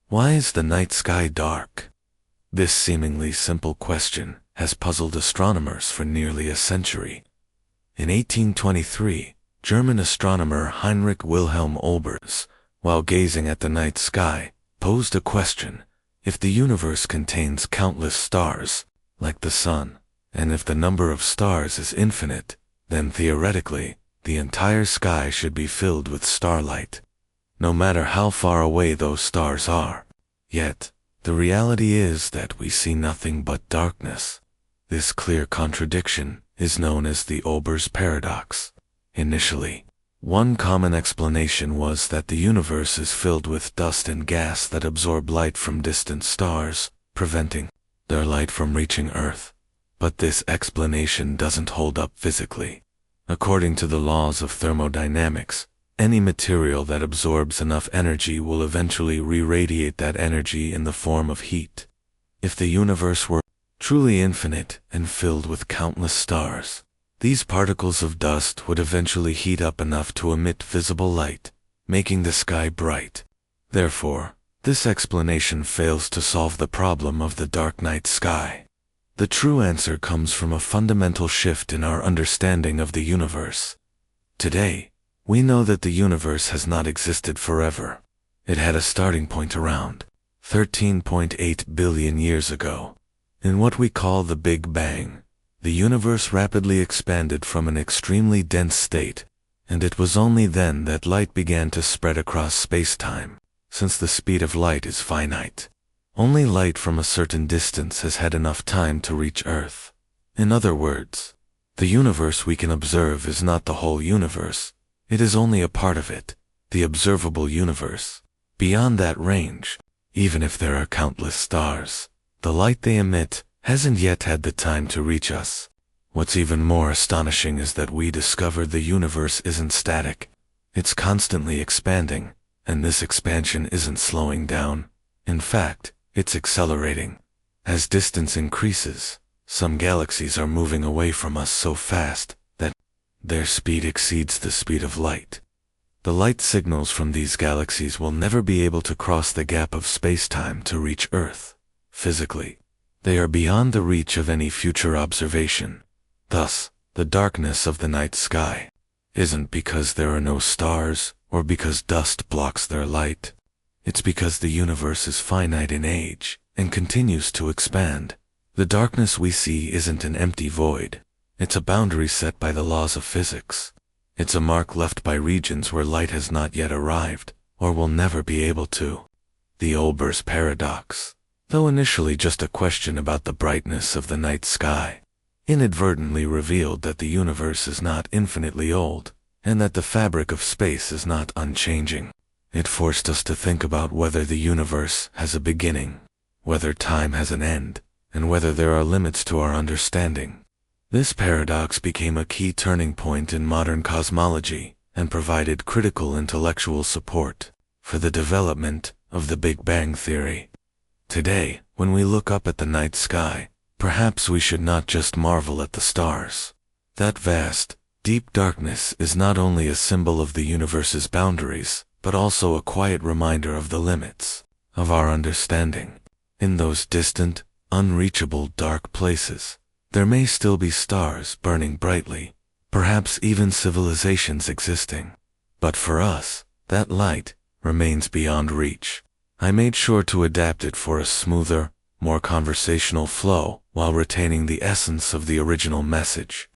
Why is the night sky dark? This seemingly simple question has puzzled astronomers for nearly a century. In 1823, German astronomer Heinrich Wilhelm Olbers, while gazing at the night sky, posed a question: if the universe contains countless stars, like the sun, and if the number of stars is infinite, then theoretically, the entire sky should be filled with starlight, no matter how far away those stars are. Yet, the reality is that we see nothing but darkness. This clear contradiction is known as the Olbers Paradox. Initially, one common explanation was that the universe is filled with dust and gas that absorb light from distant stars, preventing their light from reaching Earth. But this explanation doesn't hold up physically. According to the laws of thermodynamics, any material that absorbs enough energy will eventually re-radiate that energy in the form of heat. If the universe were truly infinite and filled with countless stars, these particles of dust would eventually heat up enough to emit visible light, making the sky bright. Therefore, this explanation fails to solve the problem of the dark night sky. The true answer comes from a fundamental shift in our understanding of the universe. Today, we know that the universe has not existed forever. It had a starting point around 13.8 billion years ago. In what we call the Big Bang, the universe rapidly expanded from an extremely dense state, and it was only then that light began to spread across space-time. Since the speed of light is finite, only light from a certain distance has had enough time to reach Earth. In other words, the universe we can observe is not the whole universe. It is only a part of it, the observable universe. Beyond that range, even if there are countless stars, the light they emit hasn't yet had the time to reach us. What's even more astonishing is that we discovered the universe isn't static. It's constantly expanding, and this expansion isn't slowing down. In fact, it's accelerating. As distance increases, some galaxies are moving away from us so fast that their speed exceeds the speed of light. The light signals from these galaxies will never be able to cross the gap of space-time to reach Earth. Physically, they are beyond the reach of any future observation. Thus, the darkness of the night sky isn't because there are no stars or because dust blocks their light. It's because the universe is finite in age and continues to expand. The darkness we see isn't an empty void. It's a boundary set by the laws of physics. It's a mark left by regions where light has not yet arrived, or will never be able to. The Olbers Paradox, though initially just a question about the brightness of the night sky, inadvertently revealed that the universe is not infinitely old, and that the fabric of space is not unchanging. It forced us to think about whether the universe has a beginning, whether time has an end, and whether there are limits to our understanding. This paradox became a key turning point in modern cosmology and provided critical intellectual support for the development of the Big Bang theory. Today, when we look up at the night sky, perhaps we should not just marvel at the stars. That vast, deep darkness is not only a symbol of the universe's boundaries, but also a quiet reminder of the limits of our understanding. In those distant, unreachable dark places, there may still be stars burning brightly, perhaps even civilizations existing. But for us, that light remains beyond reach. I made sure to adapt it for a smoother, more conversational flow while retaining the essence of the original message.